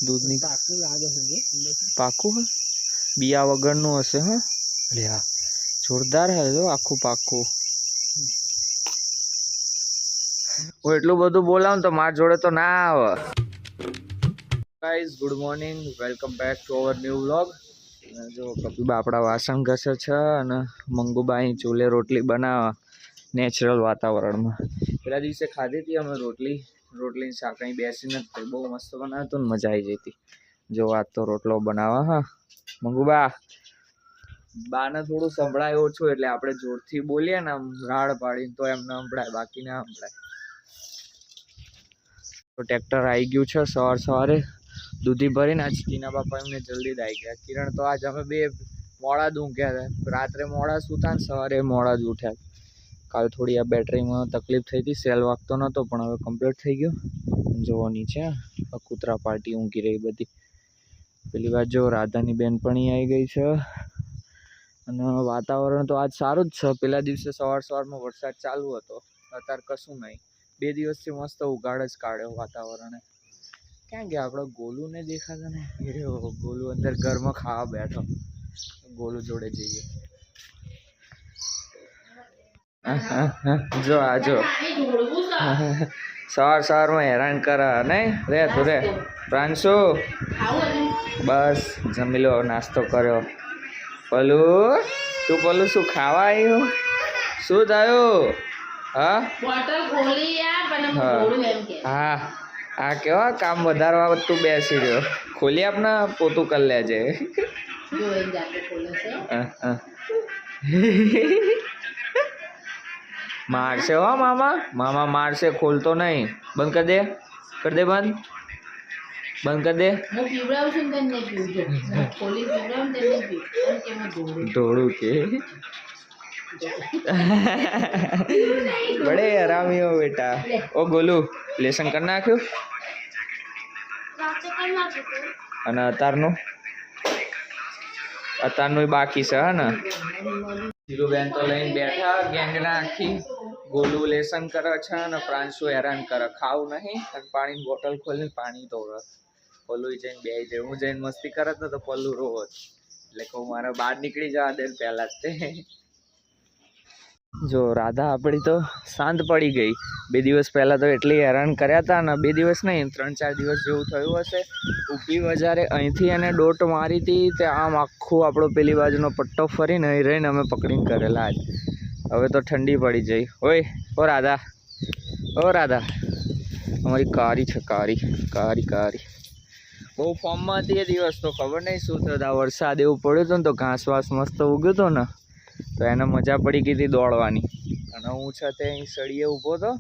दूध नहीं पाकू है बिया वगर नु हशे हाँ अरे हाँ जोरदार है जो आखू पाकू હું એટલું બધું બોલાવું તો માર જોડે તો ના આવે guys good morning welcome back to our new vlog જો કપિબા આપણા વાસણ ઘસે છે અને મંગુબા અહીં ચૂલે રોટલી બનાવવા નેચરલ વાતાવરણમાં પેલા દિવસે ખાધી હતી અમે રોટલી શાક અહીં બેસીને બહુ મસ્ત બનાવતું ને મજા આવી જતી જો આજ તો રોટલો બનાવવા હા મંગુબા બાને થોડું સંભળાય ઓછું એટલે આપણે જોરથી બોલીએ ને આમ રાડ પાડીને તો એમને સંભળાય બાકી ના સંભળાય તો ટ્રેક્ટર આવી ગયું છે સવારે દૂધી ભરીને આજ ટીના બાપા એમને જલ્દી જ આવી ગયા કિરણ તો આજ અમે બે મોડા જ ઊંઘ્યા હતા રાત્રે મોડા સૂતા ને સવારે મોડા જ ઉઠ્યા કાલે થોડી આ બેટરીમાં તકલીફ થઈ હતી સેલ વાગતો નહોતો પણ હવે કમ્પ્લીટ થઈ ગયો જોવો નીચે કૂતરા પાર્ટી ઊંઘી રહી બધી પેલી વાત જો રાધાની બેનપણી આવી ગઈ છે અને વાતાવરણ તો આજ સારું જ છે પેલા દિવસે સવારમાં વરસાદ ચાલુ હતો અત્યારે કશું નહીં 2 દિવસથી મસ્ત ઉઘાડ જ કાઢ્યો વાતાવરણે ક્યાં ગયા આપણો ગોલુ ને દેખાતા ને ગોલુ અંદર ઘરમાં ખાવા બેઠો ગોલુ જોડે જઈએ જો આ જો સવારમાં હેરાન કરે નહીં રે તું રે પ્રાંશુ બસ જમી લો નાસ્તો કર્યો પલુ તું પલુ શું ખાવા આવ્યું શું થયું હા હા આ કેવા કામ વધારવા તું બેસી રહ્યો ખોલી આપને પોતું કરી લેજે મારશે હો મામા મારશે ખોલતો નહીં બંધ કરી દે બંધ કરી દે ઢોળું કે बड़े हरामी हो बेटा ओ गोलू लेसन कर नाख्યું અને અતારનું બાકી છે હા ને ધીરુબેન તો લઈને બેઠા ગેંગના આખી ગોલુ લેસન કરે છે અને પ્રાંશુ હેરાન કરે ખાવું નહીં અને પાણીની બોટલ ખોલીને પાણી તોડે પલ્લુ જઈને બે જાય હું જઈને મસ્તી કરત ને તો પલ્લુ રોજ એટલે કહું મારે બહાર નીકળી જવા દે પહેલા જ તે જો રાધા આપણી તો શાંત પડી ગઈ 2 દિવસ પહેલાં તો એટલી હેરાન કર્યા હતા ને 2 દિવસ નહીં 3-4 દિવસ જેવું થયું હશે ઊભી બજારે અહીંથી એને ડોટ મારી હતી તે આમ આખું આપણો પેલી બાજુનો પટ્ટો ફરીને અહીં રહીને અમે પકડીને કરેલા આજ હવે તો ઠંડી પડી જઈ ઓય ઓ રાધા અમારી કારી છે કારી બહુ ફોર્મમાં હતી એ દિવસ તો ખબર નહીં શું થયું વરસાદ એવું પડ્યું હતું ને તો ઘાસ વાસ મસ્ત ઉગ્યું હતું ને તો એને મજા પડી ગઈ હતી દોડવાની અને હું છે તે અહીં સળીએ ઊભો હતો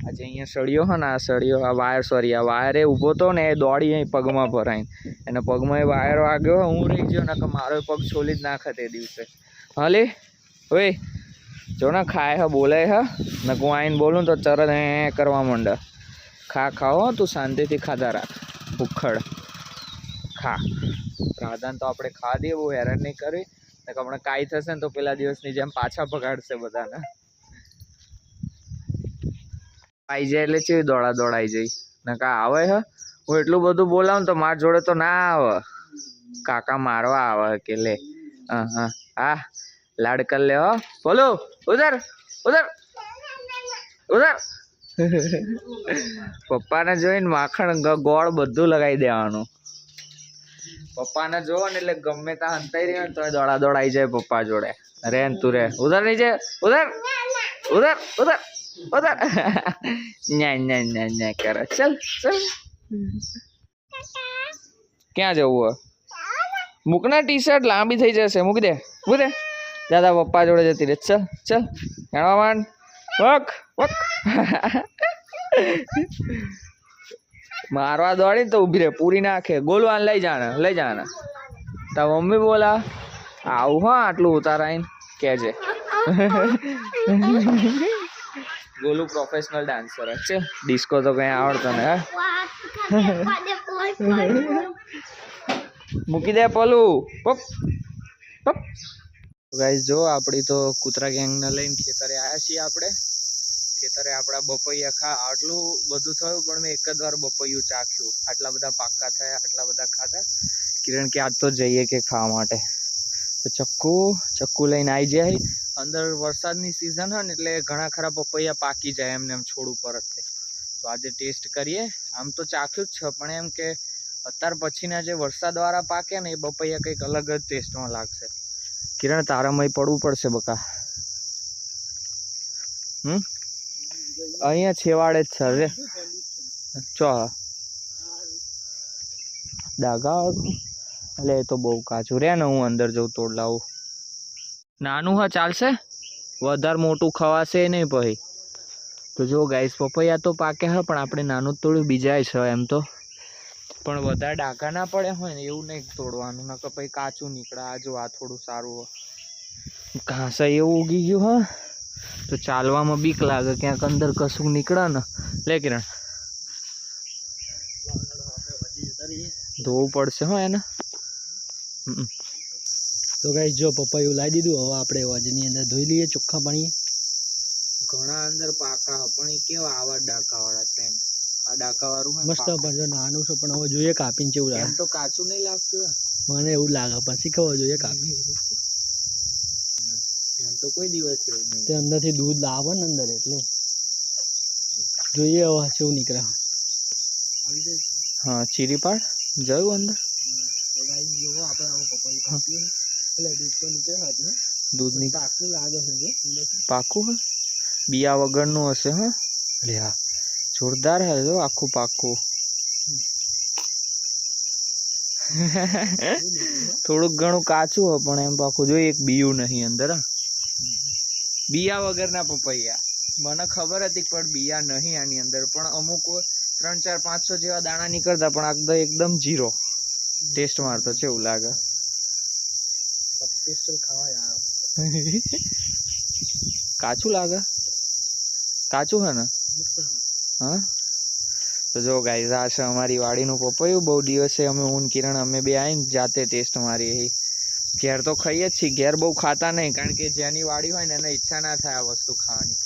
આજે અહીંયા સળિયો હે ને આ સળિયો આ વાયરે ઊભો હતો ને એ દોડી અહીં પગમાં ભરાઈને એને પગમાં એ વાયર વાગ્યો હું રહી ગયો ને કે મારો પગ છોલી જ નાખે તે દિવસે હાલે ઓય જો ને ખાય હે બોલે હે ને હું આવીને બોલું તો તરત એ કરવા માંડે ખાઓ તું શાંતિથી ખાધા રાખ ઉખડ ખા રાધાને તો આપણે ખા દઈએ બહુ હેરાન નહીં કરી હમણાં કાંઈ થશે ને તો પેલા દિવસની જેમ પાછા પગાડશે બધાને આવી જાય એટલે ચેવી દોડાઈ જઈ ને કા આવે હે હું એટલું બધું બોલાવું તો માર જોડે તો ના આવે કાકા મારવા આવે કે લે હા લાડ કર લે હો બોલો ઉધર પપ્પાને જોઈને માખણ ગોળ બધું લગાવી દેવાનું પપ્પાને જોવો ને એટલે ગમે ત્યાં હંતાઈ રહ્યો ને તો દોડાઈ જાય પપ્પા જોડે રે તું રે ઉધર નહીં જાય ઉધર ન્યા કરે ચલ ક્યાં જવું મૂકના ટી-શર્ટ લાંબી થઈ જશે મૂકી દે દાદા પપ્પા જોડે જતી રે ચલ જાણવા માંડ વક મારવા દોડી તો ઉભી રે પૂરી નાખે ગોલું આને લઈ જાને તા મમ્મી બોલા આવું હા આટલું ઉતારાઈને કેજે ગોલુ પ્રોફેશનલ ડાન્સર છે ડિસ્કો તો કઈ આવડતો ને મૂકી દે પલું ગાઈસ જો આપણી તો કૂતરા ગેંગને લઈને ખેતરે આવ્યા છીએ આપણે ખેતરે આપણા બપૈયા ખા આટલું બધું થયું પણ મેં એક જ વાર બપૈયું ચાખ્યું. આટલા બધા પાકા થયા, આટલા બધા ખાધા. કિરણ કે આજ તો જઈએ કે ખાવા માટે. તો ચક્કુ લઈને આવી જાય. અંદર વરસાદની સિઝન હોય ને એટલે ઘણા ખરા પપૈયા પાકી જાય એમને એમ છોડ ઉપર જ. તો આજે ટેસ્ટ કરીએ. આમ તો ચાખ્યું જ છે પણ એમ કે અત્યાર પછીના જે વરસાદવાળા પાકે ને એ બપૈયા કંઈક અલગ જ ટેસ્ટમાં લાગશે. કિરણ તારામય પડવું પડશે બકા. અહીંયા છેવાડે જ છે રે. ચો ડાગાવાળું એટલે એ તો બહુ કાચું રે ને. હું અંદર જઉં તોડ લાવું. નાનું હા ચાલશે, વધારે મોટું ખવાશે નહીં પછી. તો જો ગાઈસ પપૈયા તો પાકે હા પણ આપણે નાનું જ તોડ્યું. બીજા છે એમ તો પણ વધારે ડાઘા ના પડે હોય ને એવું નહીં તોડવાનું, નકર પછી કાચું નીકળે. આ જો આ થોડું સારું હોય. ઘાસ એવું ઉગી ગયું હા તો ચાલવામાં બીક લાગે ક્યાંક અંદર કશું નીકળે ને. લે કિરણ ધોવું પડશે હો એને. તો ગાઈસ જો પપૈયું લાવી દીધું. હવે આપણે વજની અંદર ધોઈ લઈએ ચોખ્ખા પાણીએ. ઘણા અંદર પાકા પણ એ કેવા આવા ડાકાવાળા છે એમ. આ ડાકાવાળું મસ્ત પણ જો નાનું છે પણ હવે જોઈએ કાપીને કેવું લાગે. એમ તો કાચું નહીં લાગતું. મને એવું લાગે પછી ખબર જોઈએ કાપી. એમ તો કોઈ દિવસ એવું નહીં. તે અંદરથી દૂધ લાવે ને અંદર એટલે જોઈએ હવે કેવું નીકળે. હા ચીરી પાડ જયું અંદર. તો ગાઈસ જો આપણે આવું પપૈયું કાપીએ એટલે દૂધ તો નીકળે ને. દૂધ ની પાકું લાગે છે જો અંદરથી. પાકું હે બિયા વગરનું હશે. હા અરે હા જોરદાર હે જો આખું પાકું. થોડુંક ઘણું કાચું હોય પણ એમ પાકું. જોઈએ એક બીયું નહીં અંદર. બિયા વગરના પપૈયા મને ખબર હતી પણ બિયા નહીં આની અંદર. પણ અમુક 3, 4, 500 જેવા દાણા નીકળતા પણ એકદમ જીરો ટેસ્ટ મારતો કેવું લાગે. સ્પેશિયલ ખાવા યાર. કાચું લાગે. કાચું હે ને. હા તો જો ગાઈસ આ છે અમારી વાડીનું પપૈયું. બહુ દિવસે અમે હું કિરણ અમે બે આવીને જાતે ટેસ્ટ મારી. ઘેર તો ખાઈએ જ છીએ. ઘેર બહુ ખાતા નહીં કારણ કે જેની વાડી હોય ને એને ઈચ્છા ના થાય આ વસ્તુ ખાવાની.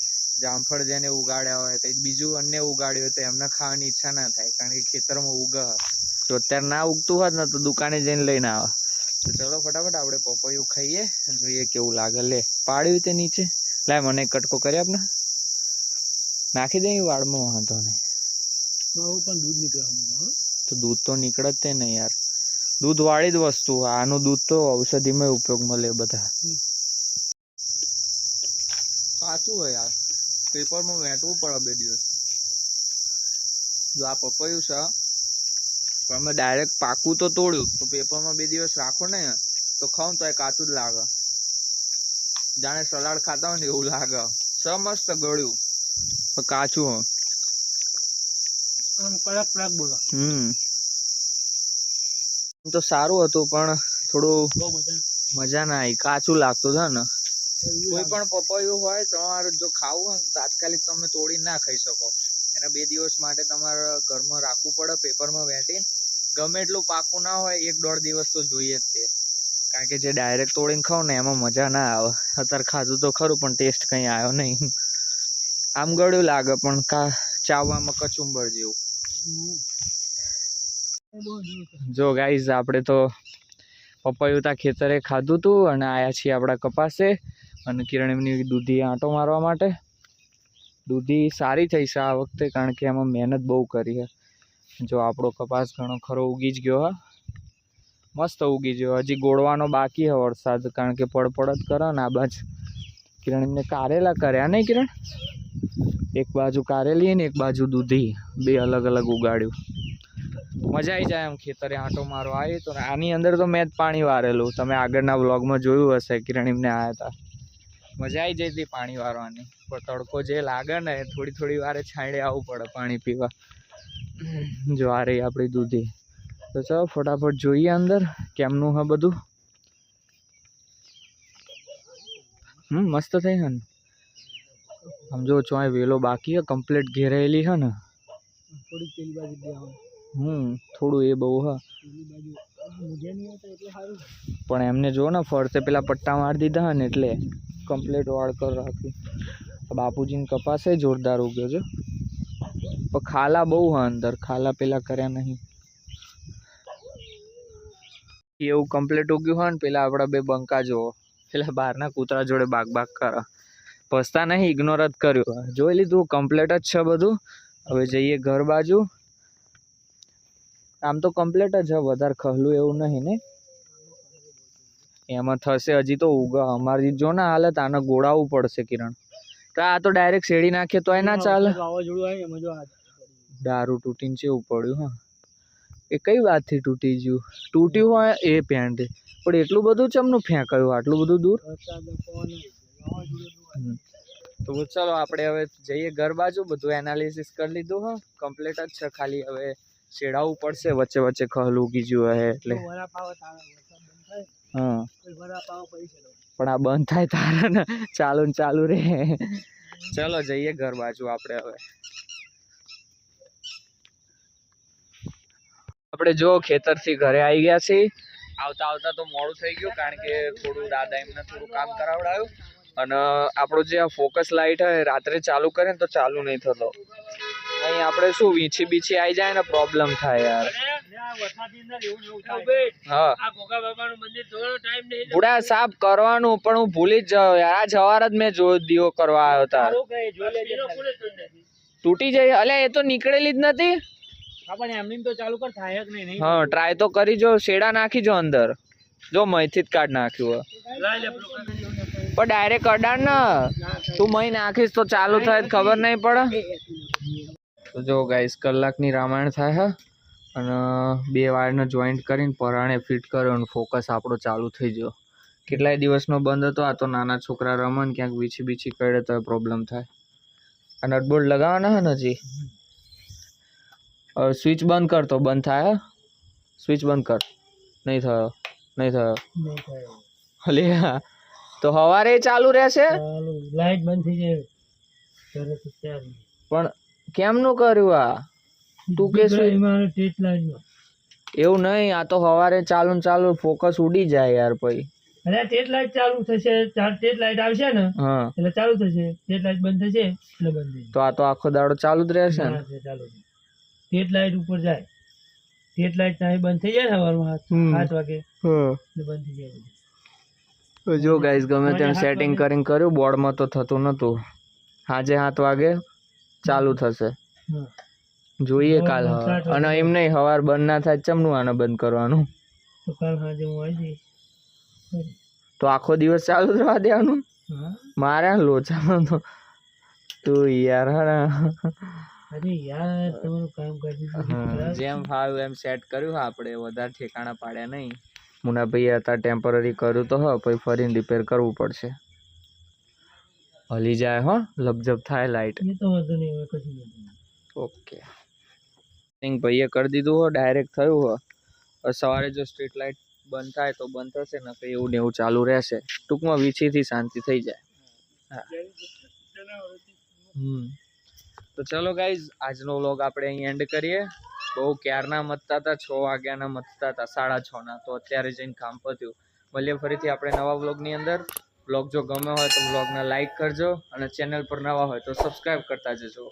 જામફળ જેને ઉગાડ્યા હોય કંઈક બીજું અન્ય ઉગાડ્યું હોય તો એમને ખાવાની ઈચ્છા ના થાય કારણ કે ખેતરમાં ઉગે. તો અત્યારે ના ઉગતું હોત ને તો દુકાને જઈને લઈને આવે. તો ચલો ફટાફટ આપણે પપૈયું ખાઈએ જોઈએ કેવું લાગે. લે પાડ્યું તે નીચે. લાય મને કટકો કરી આપને. નાખી દે વાળમાં વાંધો નહીં. પણ દૂધ નીકળે. તો દૂધ તો નીકળે જ તે ને યાર. દૂધ વાળી જ વસ્તુ. આનું દૂધ તો ઔષધિમાં ઉપયોગ મળે બધા. સાચું હોય યાર. પેપરમાં વેંટવું પડે 2 દિવસ. જો આ પપૈયું છે પણ અમે ડાયરેક્ટ પાકું તો તોડ્યું તો પેપરમાં 2 દિવસ રાખો ને તો ખાવ તો એ કાચું જ લાગે. જાણે સલાડ ખાતા હોય ને એવું લાગે. મસ્ત ગળ્યું પણ કાચું હોય. બોલો. તો સારું હતું પણ થોડું મજા ના આવી. કાચું લાગતું છે ને. કોઈ પણ પપૈયું હોય તમારે જો ખાવું હોય તાત્કાલિક તમે તોડી ના ખાઈ શકો. એને 2 દિવસ માટે તમારે ઘરમાં રાખવું પડે પેપરમાં વેંટીને. ગમે એટલું પાકું ના હોય 1-1.5 દિવસ તો જોઈએ જ તે. કારણ કે જે ડાયરેક્ટ તોડીને ખાવ ને એમાં મજા ના આવે. અત્યારે ખાધું તો ખરું પણ ટેસ્ટ કંઈ આવ્યો નહીં. આમ ગળ્યું લાગે પણ ચાવવામાં કચુંબર જેવું. જો ગાઈઝ આપણે તો પપૈયું તા ખેતરે ખાધું હતું અને આયા છીએ આપણા કપાસે. અને કિરણ એમની દૂધી આંટો મારવા માટે. દૂધી સારી થઈ છે આ વખતે કારણ કે એમાં મહેનત બહુ કરી છે. જો આપણો કપાસ ઘણો ખરો ઉગી જ ગયો. હા મસ્ત ઉગી ગયો. હજી ગોળવાનો બાકી છે વરસાદ કારણ કે પડપડ જ કરે ને આ બાજુ. કિરણ એમને કારેલા કર્યા નહીં કિરણ. એક બાજુ કારેલી ને એક બાજુ દૂધી. 2 અલગ અલગ ઉગાડ્યું. મજા આવી જાય એમ ખેતરે આંટો મારો આવી. તો આની અંદર તો મેં જ પાણી વારેલું. તમે આગળના વ્લોગમાં જોયું હશે. કિરણ એમને આવ્યા હતા. મજા આવી જઈ હતી પાણી વારવાની. પણ તડકો જે લાગે ને થોડી વારે છાંયડે આવવું પડે પાણી પીવા. જો આ રહી આપણી દૂધી. તો ચાલો ફટાફટ જોઈએ અંદર કેમનું હે બધું. મસ્ત થઈ છે ને. સમજો ચોય વેલો બાકી હે કમ્પ્લીટ ઘેરાયેલી હે ને. થોડું એ બહુ હા પણ એમને જો ને ફરતે પેલા પટ્ટા મારી દીધા ને એટલે કમ્પ્લીટ વાળ કર રાખ્યું. બાપુજીની કપાસ એ જોરદાર ઉગ્યો છે પણ ખાલા બહુ હા અંદર, ખાલા પેલા કર્યા નહીં. એવું કમ્પ્લીટ ઉગ્યું હોય ને પેલા આપડા બે બંકા જોવો, પેલા બહારના કૂતરા જોડે બાગ કરે, પસતા નહીં, ઇગ્નોર જ કર્યું. જોઈ લીધું કમ્પ્લીટ જ છે બધું. હવે જઈએ ઘર બાજુ. આમ તો કમ્પ્લીટ જ છે, વધારે ખહલું એવું નહીં ને એમાં થશે. હજી તો ઉગા અમારી જો ને હાલત, આને ગોળાવવું પડશે કિરણ. તો આ તો ડાયરેક્ટ શેડી નાખીએ તો ના ચાલે. વાવાઝોડું આવે એમાં જો દારૂ તૂટીને ચેવું પડ્યું. હા એ કઈ વાતથી તૂટી ગયું? તૂટ્યું હોય એ પેન્ટ, પણ એટલું બધું ચમનું ફેંકાયું આટલું બધું દૂર? તો ચાલો આપણે હવે જઈએ ઘર બાજુ. બધું એનાલિસિસ કરી લીધું હા, કમ્પ્લીટ જ છે. ખાલી હવે શેડાવવું પડશે, વચ્ચે વચ્ચે ખહલ ઉગી ગયું હે એટલે. હા પણ આ બંધ થાય તારે ને ચાલુ રે. ચલો જઈએ ઘર બાજુ આપણે હવે. આપણે જો ખેતરથી ઘરે આવી ગયા છીએ. આવતા તો મોડું થઈ ગયું, કારણ કે થોડું દાદા એમને થોડું કામ કરાવડાયું. અને આપણું જે ફોકસ લાઇટ હોય રાત્રે ચાલુ કરે ને તો ચાલુ નહીં થતો. અહીં આપણે શું વીછી બીછી આવી જાય ને પ્રોબ્લેમ થાય યાર. હા બુડા સાફ કરવાનું પણ હું ભૂલી જ જાઉં યાર. આ જવાર જ મેં જો દીવો કરવા આવ્યો તાર તૂટી જાય. અલ્યા એ તો નીકળેલી જ નથી. હા ટ્રાય તો કરી જો, શેડા નાખી જો અંદર. જો મહીથી જ કાઢ નાખ્યું પણ ડાયરેક્ટ અડાડ ને તું મહી નાખીશ તો ચાલુ થાય ખબર નહીં પડે. તો જો ગાઈસ કલાકની રામાયણ થાય હે અને 2 વાયરનો જોઈન્ટ કરીને પરાણે ફિટ કર્યો અને ફોકસ આપણો ચાલુ થઈ ગયો. કેટલાય દિવસનો બંધ હતો. આ તો નાના છોકરા રમન ક્યાંક બીછી કરે તો પ્રોબ્લેમ થાય. આ નટબોલ્ટ લગાવવાના હે ને હજી. સ્વિચ બંધ કર તો બંધ થાય. સ્વિચ બંધ કર. નહીં થયો. હલે તો હવારે ચાલુ રહેશે. લાઈટ બંધ થઈ જાય પણ કેમનું કર્યું આ તું કે એવું નહીં. આ તો હવારે ચાલુ ફોકસ ઉડી જાય યાર. પછી અરે ટેટ લાઈટ ચાલુ થશે, ટેટ લાઈટ આવશે ને હા એટલે ચાલુ થશે. ટેટ લાઈટ બંધ થશે એટલે બંધ થઈ તો આ તો આખો દાડો ચાલુ જ રહેશે ને. ચાલુ ટેટ લાઈટ ઉપર જાય. ટેટ લાઈટ ના બંધ થઈ જાય ને સવારમાં 7 વાગે એટલે બંધ થઈ જાય. જો ગાઈસ ગમે તેમ સેટિંગ કરીને કર્યું, બોર્ડમાં તો થતું નતું. સાંજે 7 વાગે ચાલુ થશે. જોઈએ કાલ. અને એમ નહીં સવાર બંધ ના થાય ચમનું આને બંધ કરવાનું. તો કાલ સાંજે હું આવી જઈશ. તો આખો દિવસ ચાલુ રહેવા દેવાનું. મારે લોચા તો તું યાર. અરે યાર તમારું કામ કરી જેમ ફાવ્યું એમ સેટ કર્યું. આપણે વધારે ઠેકાણા પાડ્યા નહીં. મુનાભાઈ હતા ટેમ્પરરી કર્યું તો પછી ફરીને રિપેર કરવું પડશે. હલી જાય હો, લપઝપ થાય લાઈટ. એ તો વધુ નહીં હોય કશું નહીં. ઓકે ભાઈએ કરી દીધું હો, ડાયરેક્ટ થયું હો. સવારે જો સ્ટ્રીટ લાઇટ બંધ થાય તો બંધ થશે ને તો એવું ને એવું ચાલુ રહેશે. ટૂંકમાં વીછીથી શાંતિ થઈ જાય. હા તો ચલો ગાઈઝ આજનો વ્લોગ આપણે અહીં એન્ડ કરીએ. બહુ ક્યારના મતતા હતા, 6 વાગ્યાના મતતા હતા, 6:30 તો અત્યારે જઈને કામ પત્યું. મળીએ ફરીથી આપણે નવા વ્લોગની અંદર. વ્લોગ જો ગમ્યો હોય તો વ્લોગને લાઈક કરજો અને ચેનલ પર નવા હોય તો સબસ્ક્રાઈબ કરતા જજો.